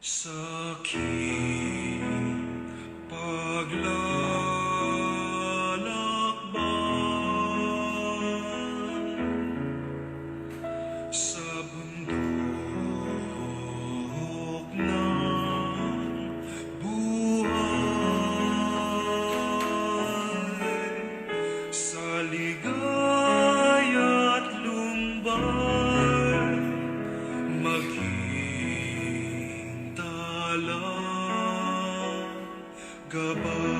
Sa aking paglalakbay sa bundok ng buhay, sa ligaya't lumbay, maging talang gabay.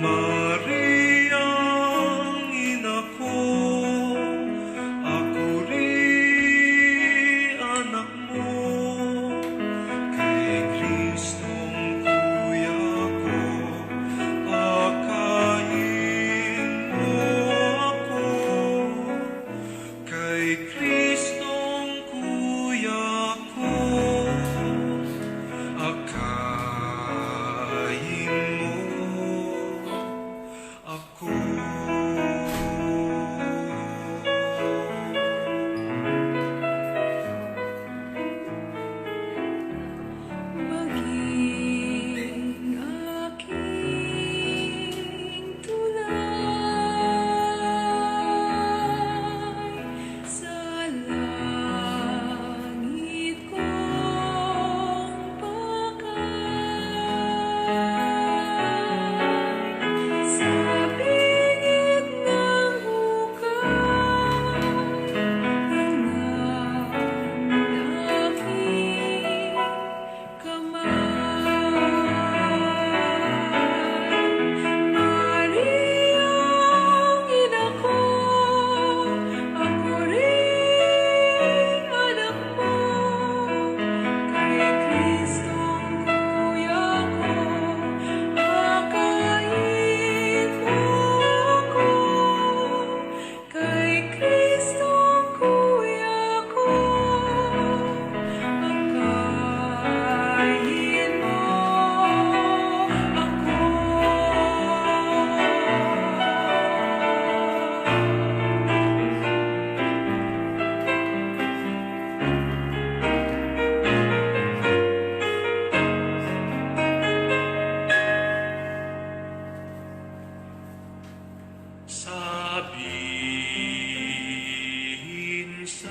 Mariang ina ko, ako rin anak mo, kay Kristong kuya ko, akayin mo ako, kay Kristong kuya ko, akayin mo ako. Maging aking tulay sa langit kong pakay, sa bingit ng hukay ng aking kamay. Mariang ina ko, ako rin anak mo, kay Kristong kuya ko, akayin mo ako, kay Kristong kuya ko, akayin mo ako. Sabihin sa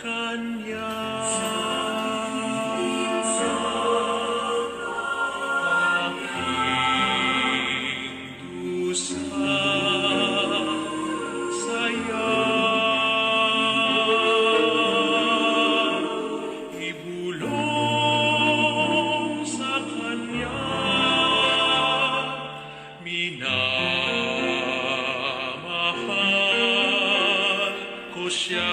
kanya, aking dusa, saya, ibulong sa kanya, minamahal ko siya.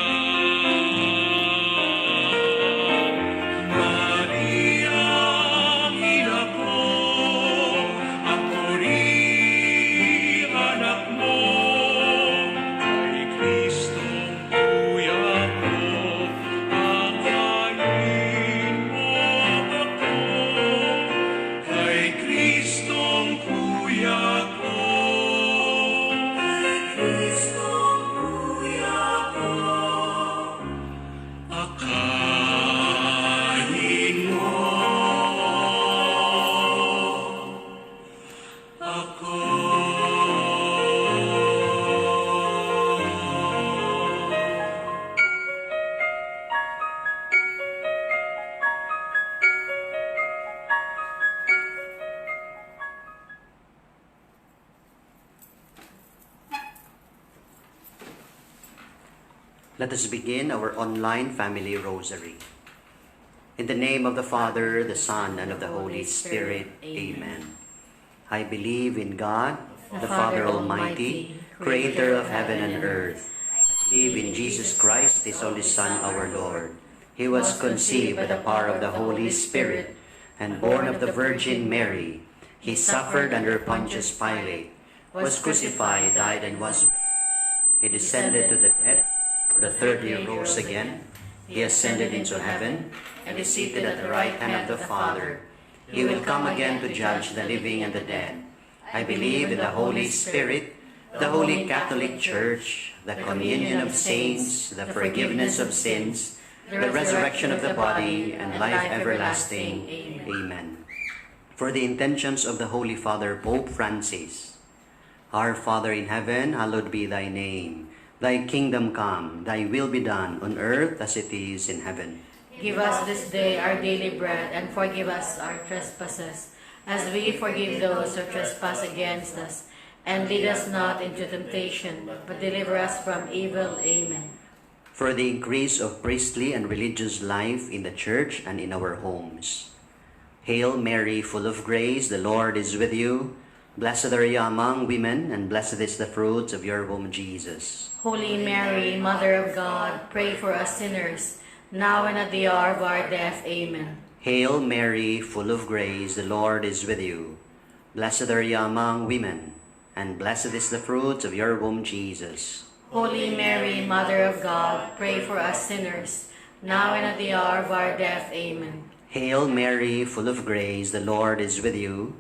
Mariang ina ko, ako rin anak mo, kay Kristong kuya ko, akayin mo ako, kay Kristong kuya ko, Kristong kuya ko, akayin mo ako. Let us begin our online family rosary. In the name of the Father, the Son, and of the Holy Spirit. Amen. I believe in God, the Father Almighty, creator of heaven and earth. I believe in Jesus Christ, his only Son, our Lord. He was conceived by the power of the Holy Spirit and born of the Virgin Mary. He suffered under Pontius Pilate, was crucified, died, and was buried. He descended to the dead. The third day rose again. He ascended into heaven and is seated at the right hand of the Father. He will come again to judge the living and the dead. I believe in the Holy Spirit, the Holy Catholic Church, the communion of saints, the forgiveness of sins, the resurrection of the body, and life everlasting. Amen. For the intentions of the Holy Father, Pope Francis. Our Father in heaven, hallowed be thy name. Thy kingdom come, thy will be done on earth as it is in heaven. Give us this day our daily bread, and forgive us our trespasses, as we forgive those who trespass against us. And lead us not into temptation, but deliver us from evil. Amen. For the increase of priestly and religious life in the Church and in our homes. Hail Mary, full of grace, the Lord is with you. Blessed are you among women, and blessed is the fruit of your womb, Jesus. Holy Mary, Mother of God, pray for us sinners, now and at the hour of our death. Amen. Hail Mary, full of grace, the Lord is with you. Blessed are you among women, and blessed is the fruit of your womb, Jesus. Holy Mary, Mother of God, pray for us sinners, now and at the hour of our death. Amen. Hail Mary, full of grace, the Lord is with you.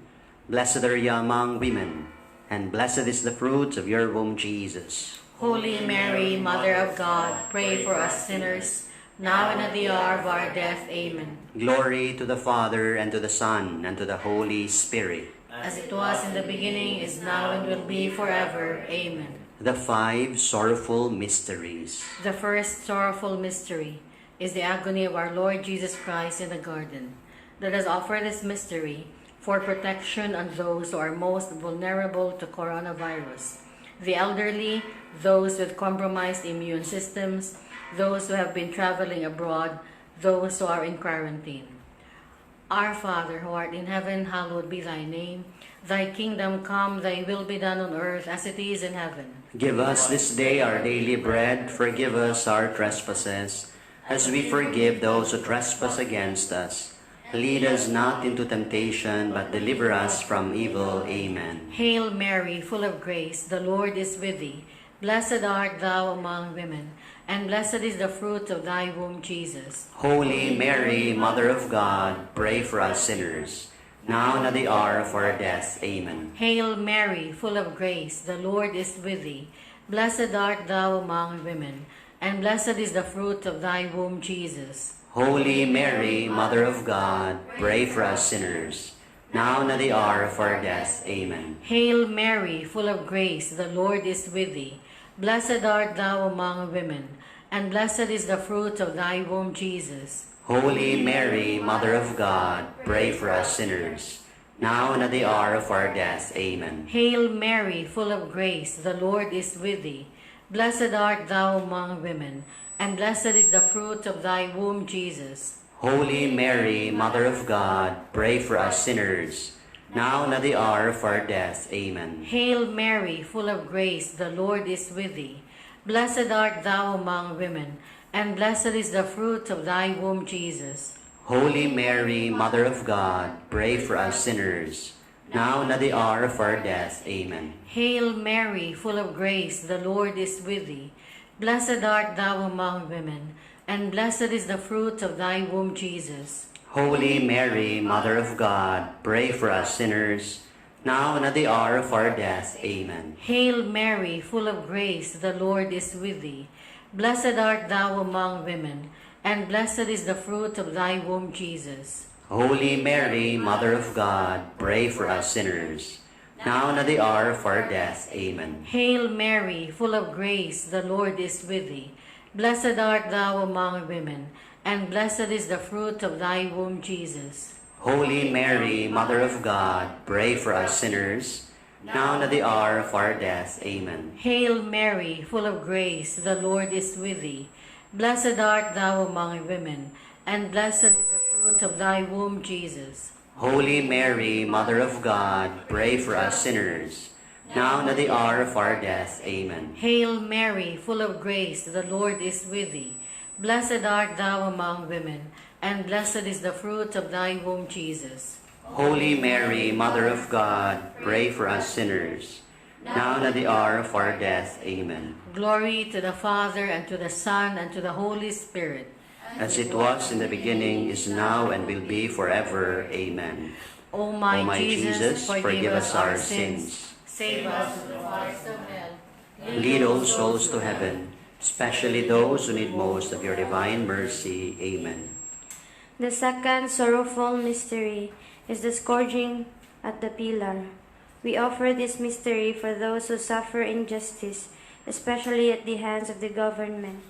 Blessed are you among women, and blessed is the fruit of your womb, Jesus. Holy Mary, Mother of God, pray for us sinners, now and at the hour of our death. Amen. Glory to the Father, and to the Son, and to the Holy Spirit. As it was in the beginning, is now, and will be forever. Amen. The five sorrowful mysteries. The first sorrowful mystery is the agony of our Lord Jesus Christ in the garden. Let us offer this mystery for protection on those who are most vulnerable to coronavirus: the elderly, those with compromised immune systems, those who have been traveling abroad, those who are in quarantine. Our Father, who art in heaven, hallowed be thy name. Thy kingdom come, thy will be done on earth as it is in heaven. Give us this day our daily bread. Forgive us our trespasses, as we forgive those who trespass against us. Lead us not into temptation, but deliver us from evil. Amen. Hail Mary, full of grace, the Lord is with thee. Blessed art thou among women, and blessed is the fruit of thy womb, Jesus. Holy Mary, Mother of God, pray for us sinners, now and at the hour of our death. Amen. Hail Mary, full of grace, the Lord is with thee. Blessed art thou among women, and blessed is the fruit of thy womb, Jesus. Holy Mary, Mother of God, pray for us sinners, now and at the hour of our death. Amen. Hail Mary, full of grace, the Lord is with thee. Blessed art thou among women, and blessed is the fruit of thy womb, Jesus. Holy Mary, Mother of God, pray for us sinners, now and at the hour of our death. Amen. Hail Mary, full of grace, the Lord is with thee. Blessed art thou among women, and blessed is the fruit of thy womb, Jesus. Holy Mary, Mother of God, pray for us sinners, now and at the hour of our death. Amen. Hail Mary, full of grace, the Lord is with thee. Blessed art thou among women, and blessed is the fruit of thy womb, Jesus. Holy Mary, Mother of God, pray for us sinners, now and at the hour of our death. Amen. Hail Mary, full of grace, the Lord is with thee. Blessed art thou among women, and blessed is the fruit of thy womb, Jesus. Holy Mary, Mother of God, pray for us sinners, now and at the hour of our death. Amen. Hail Mary, full of grace, the Lord is with thee. Blessed art thou among women, and blessed is the fruit of thy womb, Jesus. Holy Mary, Mother of God, pray for us sinners, now and at the hour of our death. Amen. Hail Mary, full of grace, the Lord is with thee. Blessed art thou among women, and blessed is the fruit of thy womb, Jesus. Holy Mary, Mother of God, pray for us sinners, now and at the hour of our death. Amen. Hail Mary, full of grace, the Lord is with thee. Blessed art thou among women, and blessed is the fruit of thy womb, Jesus. Holy Mary, Mother of God, pray for us sinners, now and at the hour of our death. Amen. Hail Mary, full of grace, the Lord is with thee. Blessed art thou among women, and blessed is the fruit of thy womb, Jesus. Holy Mary, Mother of God, pray for us sinners, now and at the hour of our death. Amen. Glory to the Father, and to the Son, and to the Holy Spirit. As it was in the beginning, is now, and will be forever. Amen. O my, Jesus, forgive us our sins, Save us from the fires of hell. Lead all souls to heaven, especially those who need most of your divine mercy. Amen. The second sorrowful mystery is the scourging at the pillar. We offer this mystery for those who suffer injustice, especially at the hands of the government.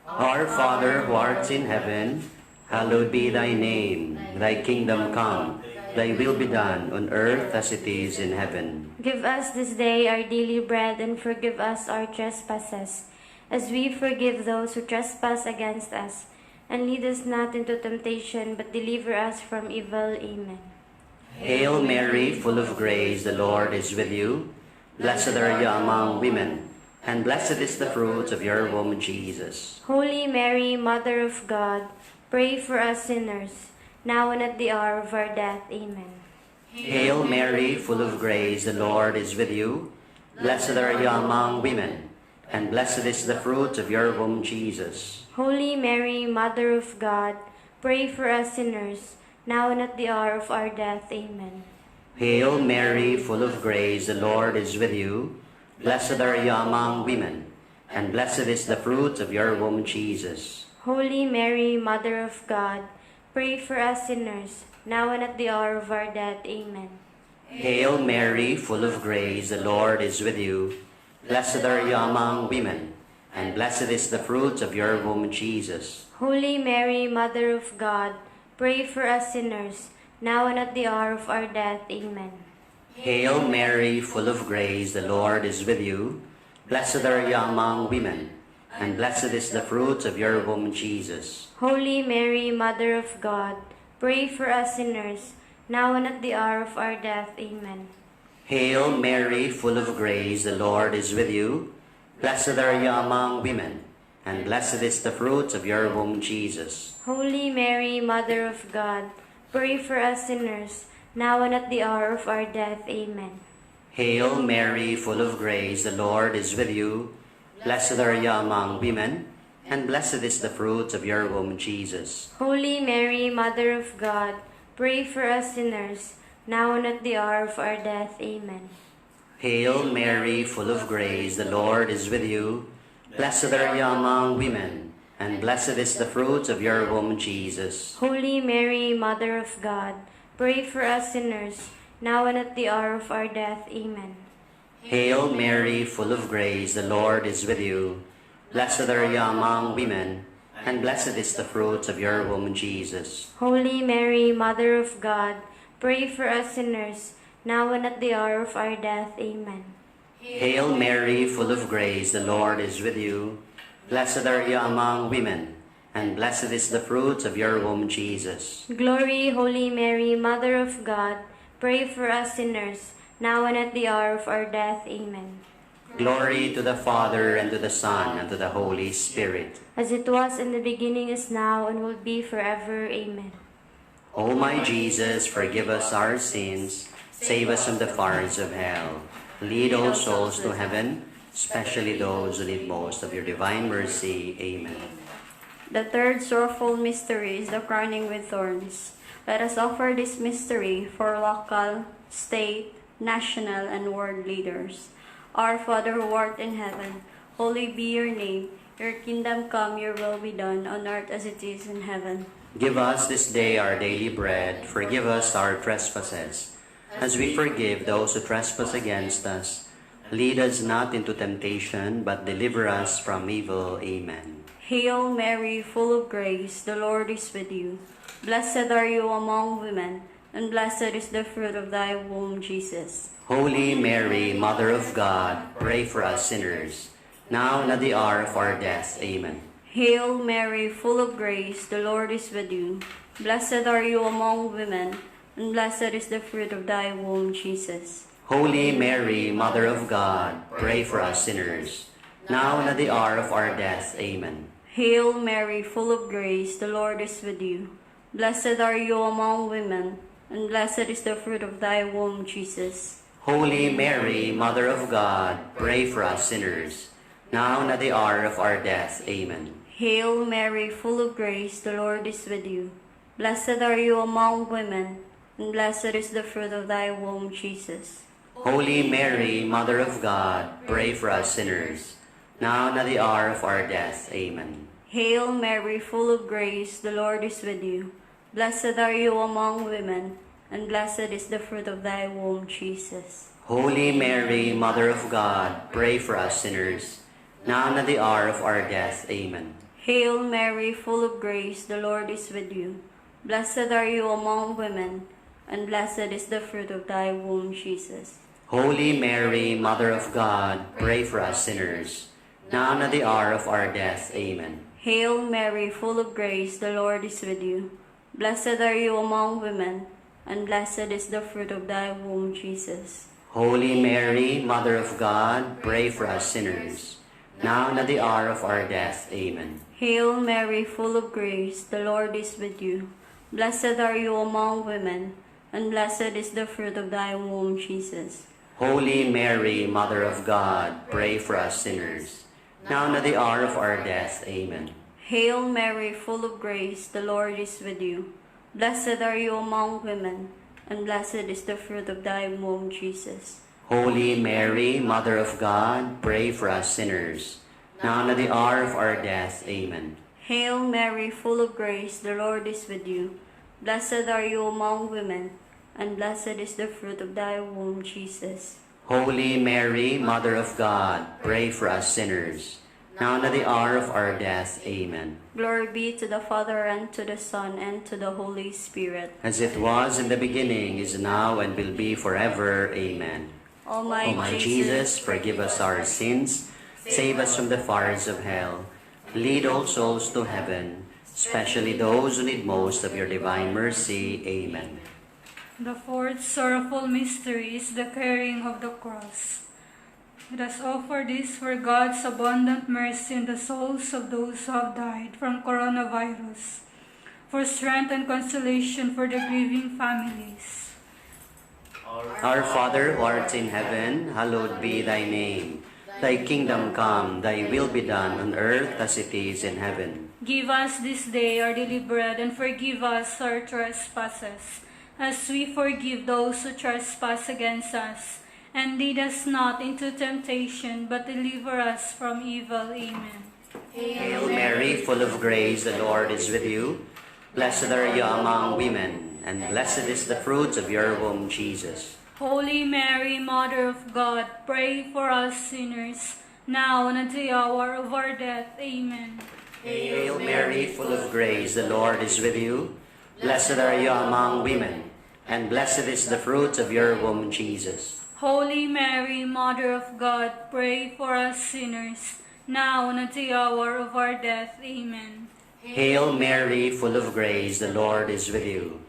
Our Father who art in heaven, hallowed be thy name. Thy kingdom come, thy will be done on earth as it is in heaven. Give us this day our daily bread, and forgive us our trespasses, as we forgive those who trespass against us. And lead us not into temptation, but deliver us from evil. Amen. Hail Mary, full of grace, the Lord is with you. Blessed are you among women, and blessed is the fruit of your womb, Jesus. Holy Mary, Mother of God, pray for us sinners, now and at the hour of our death. Amen. Hail Mary, full of grace, the Lord is with you. Blessed are you among women, and blessed is the fruit of your womb, Jesus. Holy Mary, Mother of God, pray for us sinners, now and at the hour of our death. Amen. Hail Mary, full of grace, the Lord is with you. Blessed are you among women, and blessed is the fruit of your womb, Jesus. Holy Mary, Mother of God, pray for us sinners, now and at the hour of our death. Amen. Hail Mary, full of grace, the Lord is with you. Blessed are you among women, and blessed is the fruit of your womb, Jesus. Holy Mary, Mother of God, pray for us sinners, now and at the hour of our death. Amen. Hail Mary, full of grace, the Lord is with you. Blessed are you among women, and blessed is the fruit of your womb, Jesus. Holy Mary, Mother of God, pray for us sinners, now and at the hour of our death. Amen. Hail Mary, full of grace, the Lord is with you. Blessed are you among women, and blessed is the fruit of your womb, Jesus. Holy Mary, Mother of God, pray for us sinners, now and at the hour of our death. Amen. Hail Mary, full of grace, the Lord is with you. Blessed are you among women, and blessed is the fruit of your womb, Jesus. Holy Mary, Mother of God, pray for us sinners, now and at the hour of our death. Amen. Hail Mary, full of grace, the Lord is with you. Blessed are you among women, and blessed is the fruit of your womb, Jesus. Holy Mary, Mother of God, pray for us sinners, now and at the hour of our death. Amen. Hail Mary, full of grace, the Lord is with you. Blessed are you among women, and blessed is the fruit of your womb, Jesus. Holy Mary, Mother of God, pray for us sinners, now and at the hour of our death. Amen. Hail Mary, full of grace, the Lord is with you. Blessed are you among women, and blessed is the fruit of your womb, Jesus. Glory, Holy Mary, Mother of God, pray for us sinners, now and at the hour of our death. Amen. Glory to the Father, and to the Son, and to the Holy Spirit. As it was in the beginning, is now, and will be forever. Amen. O my Jesus, forgive us our sins, save us from the fires of hell. Lead all souls to heaven, especially those who need most of your divine mercy. Amen. The third sorrowful mystery is the crowning with thorns. Let us offer this mystery for local, state, national, and world leaders. Our Father who art in heaven, holy be your name. Your kingdom come, your will be done, on earth as it is in heaven. Give us this day our daily bread. Forgive us our trespasses, as we forgive those who trespass against us. Lead us not into temptation, but deliver us from evil. Amen. Hail Mary, full of grace, the Lord is with you. Blessed are you among women, and blessed is the fruit of thy womb, Jesus. Holy Mary, Mother of God, pray for us sinners, now and at the hour of our death. Amen. Hail Mary, full of grace, the Lord is with you. Blessed are you among women, and blessed is the fruit of thy womb, Jesus. Holy Mary, Mother of God, pray for us sinners, now and at the hour of our death. Amen. Hail Mary, full of grace, the Lord is with you. Blessed are you among women, and blessed is the fruit of thy womb, Jesus. Holy Mary, Mother of God, pray for us sinners, now and at the hour of our death. Amen. Hail Mary, full of grace, the Lord is with you. Blessed are you among women, and blessed is the fruit of thy womb, Jesus. Holy Mary, Mother of God, pray for us sinners, now and at the hour of our death. Amen. Hail Mary, full of grace, the Lord is with you. Blessed are you among women, and blessed is the fruit of thy womb, Jesus. Holy Mary, Mother of God, pray for us sinners, now and at the hour of our death. Amen. Hail Mary, full of grace, the Lord is with you. Blessed are you among women, and blessed is the fruit of thy womb, Jesus. Holy Mary, Mother of God, pray for us sinners, now and at the hour of our death. Amen. Hail Mary, full of grace, the Lord is with you. Blessed are you among women, and blessed is the fruit of thy womb, Jesus. Holy Mary, Mother of God, pray for us sinners, now and at the hour of our death. Amen. Hail Mary, full of grace, the Lord is with you. Blessed are you among women, and blessed is the fruit of thy womb, Jesus. Holy Mary, Mother of God, pray for us sinners, now and at the hour of our death. Amen. Hail Mary, full of grace, the Lord is with you. Blessed are you among women, and blessed is the fruit of thy womb, Jesus. Holy Mary, Mother of God, pray for us sinners, now and at the hour of our death. Amen. Hail Mary, full of grace, the Lord is with you. Blessed are you among women, and blessed is the fruit of thy womb, Jesus. Holy Mary, Mother of God, pray for us sinners, now and at the hour of our death. Amen. Glory be to the Father, and to the Son, and to the Holy Spirit. As it was in the beginning, is now, and will be forever. Amen. O O my Jesus, forgive us our sins, save us from the fires of hell, lead all souls to heaven, especially those who need most of your divine mercy. Amen. The fourth sorrowful mystery is the carrying of the cross. Let us offer this for God's abundant mercy in the souls of those who have died from coronavirus, for strength and consolation for the grieving families. Our Father who art in heaven, hallowed be thy name. Thy kingdom come, thy will be done on earth as it is in heaven. Give us this day our daily bread, and forgive us our trespasses, as we forgive those who trespass against us. And lead us not into temptation, but deliver us from evil. Amen. Hail Mary, full of grace, the Lord is with you. Blessed are you among women, and blessed is the fruit of your womb, Jesus. Holy Mary, Mother of God, pray for us sinners, now and at the hour of our death. Amen. Hail Mary, full of grace, the Lord is with you. Blessed are you among women, and blessed is the fruit of your womb, Jesus. Holy Mary, Mother of God, pray for us sinners, now and at the hour of our death. Amen. Hail Mary, full of grace, the Lord is with you.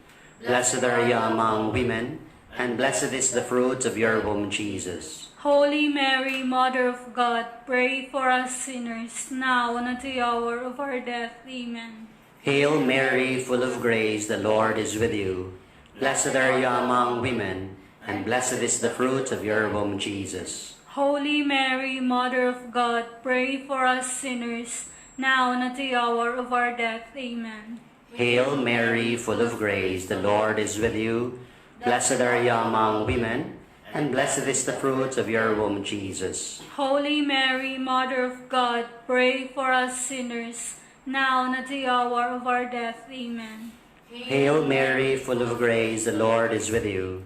Blessed are you among women, and blessed is the fruit of your womb, Jesus. Holy Mary, Mother of God, pray for us sinners, now and at the hour of our death. Amen. Hail Mary, full of grace, the Lord is with you. Blessed are you among women, and blessed is the fruit of your womb, Jesus. Holy Mary, Mother of God, pray for us sinners, now and at the hour of our death. Amen. Hail Mary, full of grace, the Lord is with you. Blessed are you among women, and blessed is the fruit of your womb, Jesus. Holy Mary, Mother of God, pray for us sinners, now and at the hour of our death. Amen. Hail Mary, full of grace, the Lord is with you.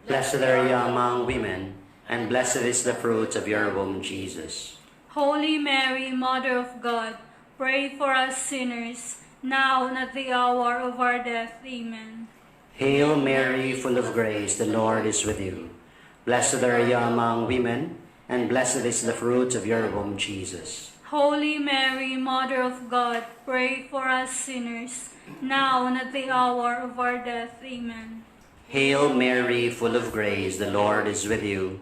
Blessed are you among women, and blessed is the fruit of your womb, Jesus. Holy Mary, Mother of God, pray for us sinners, now and at the hour of our death. Amen. Hail Mary, full of grace, the Lord is with you. Blessed are you among women, and blessed is the fruit of your womb, Jesus. Holy Mary, Mother of God, pray for us sinners, now and at the hour of our death. Amen. Hail Mary, full of grace, the Lord is with you.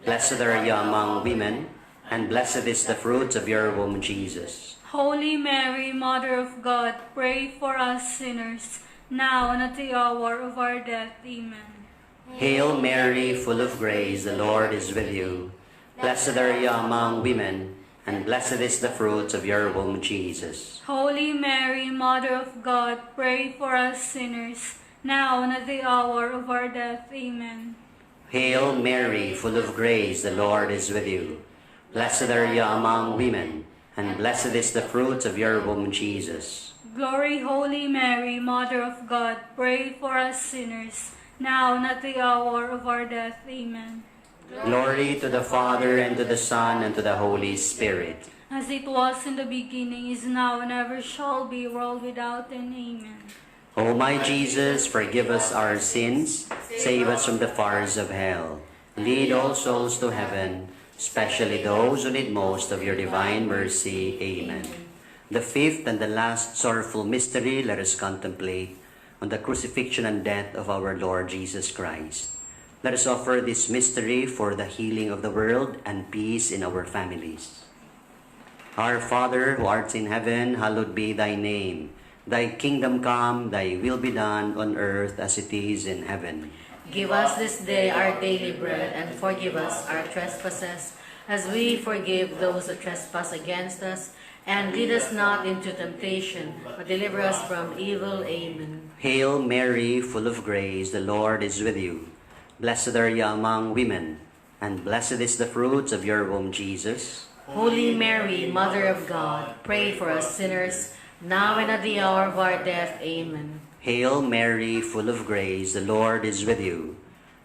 Blessed are you among women, and blessed is the fruit of your womb, Jesus. Holy Mary, Mother of God, pray for us sinners, now and at the hour of our death. Amen. Hail Mary, full of grace, the Lord is with you. Blessed are you among women, and blessed is the fruit of your womb, Jesus. Holy Mary, Mother of God, pray for us sinners, now and at the hour of our death. Amen. Hail Mary, full of grace, the Lord is with you. Blessed are you among women, and blessed is the fruit of your womb, Jesus. Glory, Holy Mary, Mother of God, pray for us sinners, now and at the hour of our death. Amen. Glory to the Father, and to the Son, and to the Holy Spirit. As it was in the beginning, is now, and ever shall be, world without end. Amen. O my Jesus, forgive us our sins, save us from the fires of hell. Lead all souls to heaven, especially those who need most of your divine mercy. Amen. The fifth and the last sorrowful mystery, let us contemplate on the crucifixion and death of our Lord Jesus Christ. Let us offer this mystery for the healing of the world and peace in our families. Our Father, who art in heaven, hallowed be thy name. Thy kingdom come, thy will be done on earth as it is in heaven. Give us this day our daily bread, and forgive us our trespasses, as we forgive those who trespass against us. And lead us not into temptation, but deliver us from evil. Amen. Hail Mary, full of grace, the Lord is with you. Blessed are you among women, and blessed is the fruit of your womb, Jesus. Holy Mary, Mother of God, pray for us sinners, now and at the hour of our death. Amen. Hail Mary, full of grace, the Lord is with you.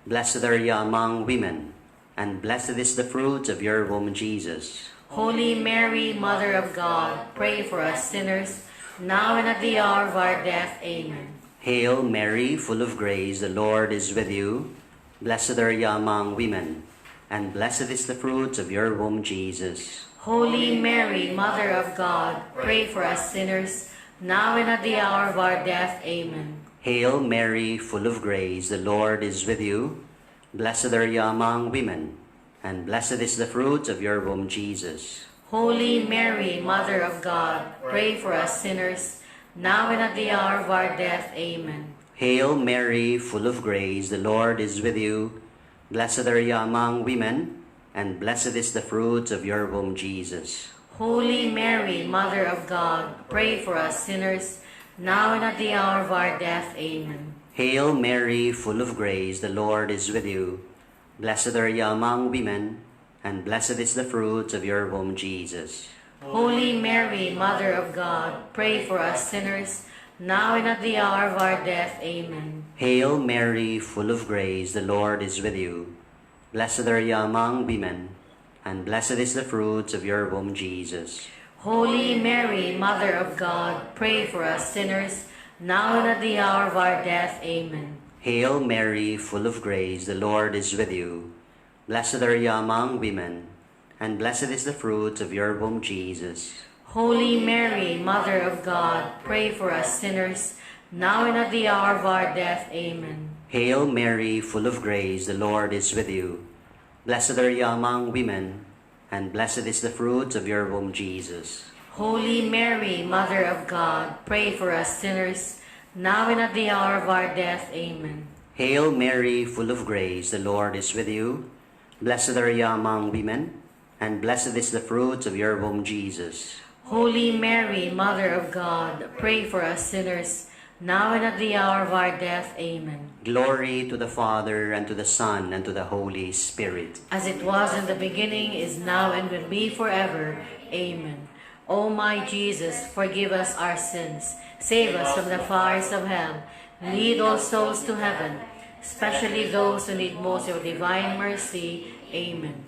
Blessed are you among women, and blessed is the fruit of your womb, Jesus. Holy Mary, Mother of God, pray for us sinners, now and at the hour of our death. Amen. Hail Mary, full of grace, the Lord is with you. Blessed are you among women, and blessed is the fruit of your womb, Jesus. Holy Mary, Mother of God, pray for us sinners, now and at the hour of our death. Amen. Hail Mary, full of grace, the Lord is with you. Blessed are you among women, and blessed is the fruit of your womb, Jesus. Holy Mary, Mother of God, pray for us sinners, now and at the hour of our death. Amen. Hail Mary, full of grace, the Lord is with you. Blessed are you among women, and blessed is the fruit of your womb, Jesus. Holy Mary, Mother of God, pray for us sinners, now and at the hour of our death. Amen. Hail Mary, full of grace, the Lord is with you. Blessed are you among women, and blessed is the fruit of your womb, Jesus. Holy Mary, Mother of God, pray for us sinners, now and at the hour of our death. Amen. Hail Mary, full of grace, the Lord is with you. Blessed are you among women, and blessed is the fruit of your womb, Jesus. Holy Mary, Mother of God, pray for us sinners, now and at the hour of our death. Amen. Hail Mary, full of grace, the Lord is with you. Blessed are you among women, and blessed is the fruit of your womb, Jesus. Holy Mary, Mother of God, pray for us sinners, now and at the hour of our death. Amen. Hail Mary, full of grace, the Lord is with you. Blessed are you among women, and blessed is the fruit of your womb, Jesus. Holy Mary, Mother of God, pray for us sinners, now and at the hour of our death. Amen. Hail Mary, full of grace, the Lord is with you. Blessed are you among women, and blessed is the fruit of your womb, Jesus. Holy Mary, Mother of God, pray for us sinners, now and at the hour of our death. Amen. Glory to the Father, and to the Son, and to the Holy Spirit. As it was in the beginning, is now, and will be forever. Amen. O my Jesus, forgive us our sins, save us from the fires of hell, lead all souls to heaven, especially those who need most of your divine mercy. Amen.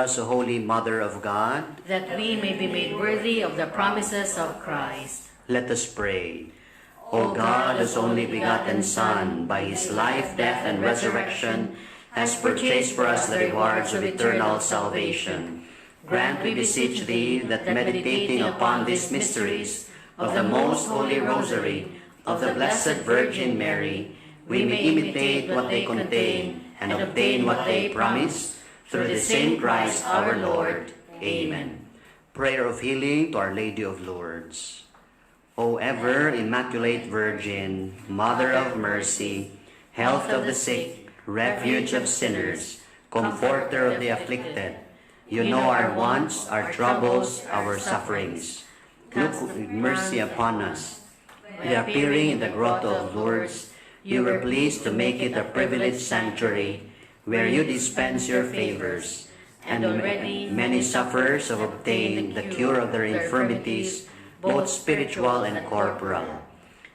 us, O Holy Mother of God, that we may be made worthy of the promises of Christ. let us pray. O God, whose only begotten Son, by his life, death, and resurrection, has purchased for us the rewards of eternal salvation, grant, we beseech thee, that meditating upon these mysteries of the most holy Rosary of the Blessed Virgin Mary, we may imitate what they contain and obtain what they promise, through the same Christ our Lord. Amen. Prayer of healing to Our Lady of Lourdes. O ever Immaculate Virgin, Mother of Mercy, Health of the sick, Refuge of sinners, Comforter of the afflicted, you know our wants, our troubles, our sufferings. Look with mercy upon us. By appearing in the grotto of Lourdes, you were pleased to make it a privileged sanctuary where you dispense your favors, and already many sufferers have obtained the cure of their infirmities, both spiritual and corporal.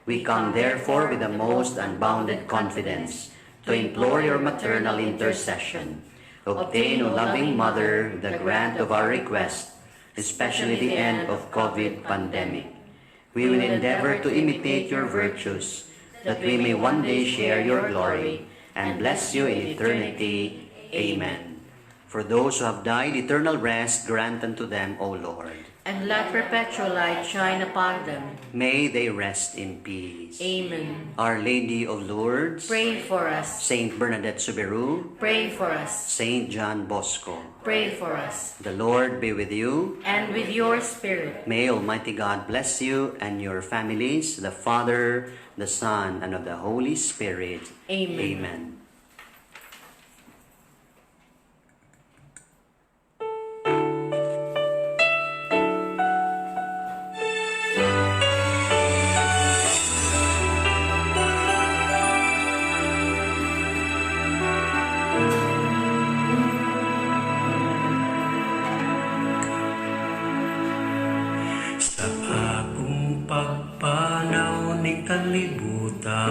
We come therefore with the most unbounded confidence to implore your maternal intercession. Obtain, O loving Mother, the grant of our request, especially the end of COVID pandemic. We will endeavor to imitate your virtues, that we may one day share your glory and bless you in eternity. Amen. For those who have died, eternal rest grant unto them, O Lord. And let perpetual light shine upon them. May they rest in peace. Amen. Our Lady of Lourdes, Pray for us. Saint Bernadette Soberu, Pray for us. Saint John Bosco. Pray for us. The Lord be with you. And with your spirit. May Almighty God bless you and your families, the Father, the Son, and of the Holy Spirit. Amen. Amen. Sa akong pagpanaw ni kalibutan,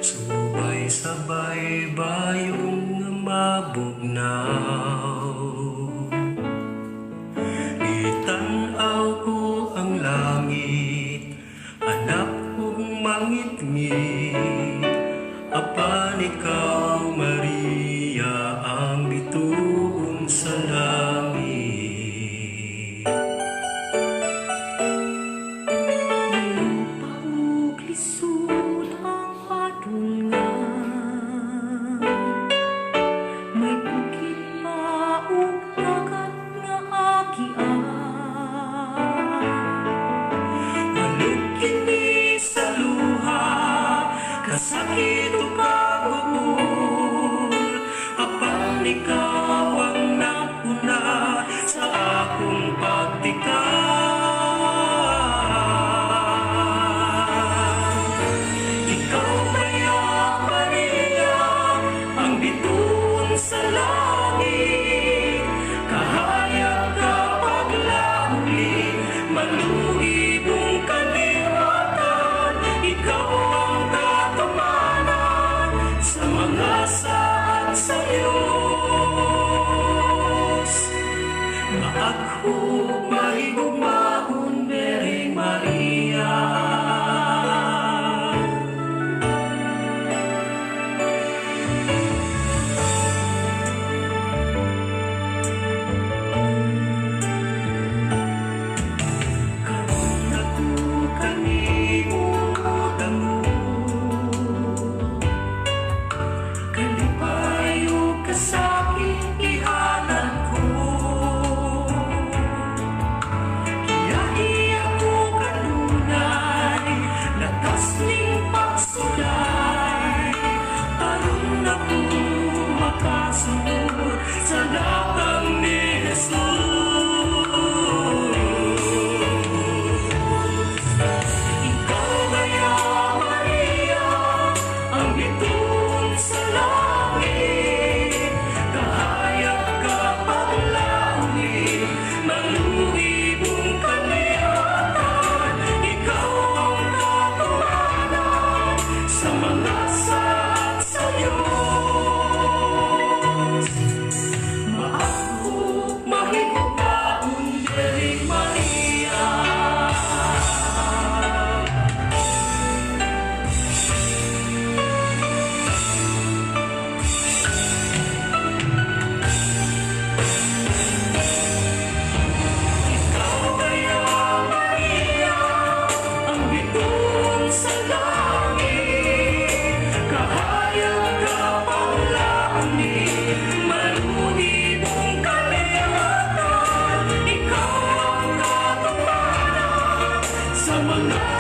subay-sabay bayong mabugnaw. Itanaw ko ang langit, hanap kong mangit-ngit, apan ikaw, Maria, ang bituon sa langit. Paglisod ang padulngan, may bukid maong dagat nga agian. Walog kini sa luha, kasakit o kagubol, apan ikaw ang nauna sa akong pagtikan. Ikaw kaya, Maria, ang bituon sa langit, kahayag ka paglahuling, maluhibong kaliwatan, ikaw ang katumanan sa mga saad sa Diyos. Maaghog mahigugmahon, Birheng Maria. Karon ako kanimong dango, kalipay o kasakit ihanan ko. mga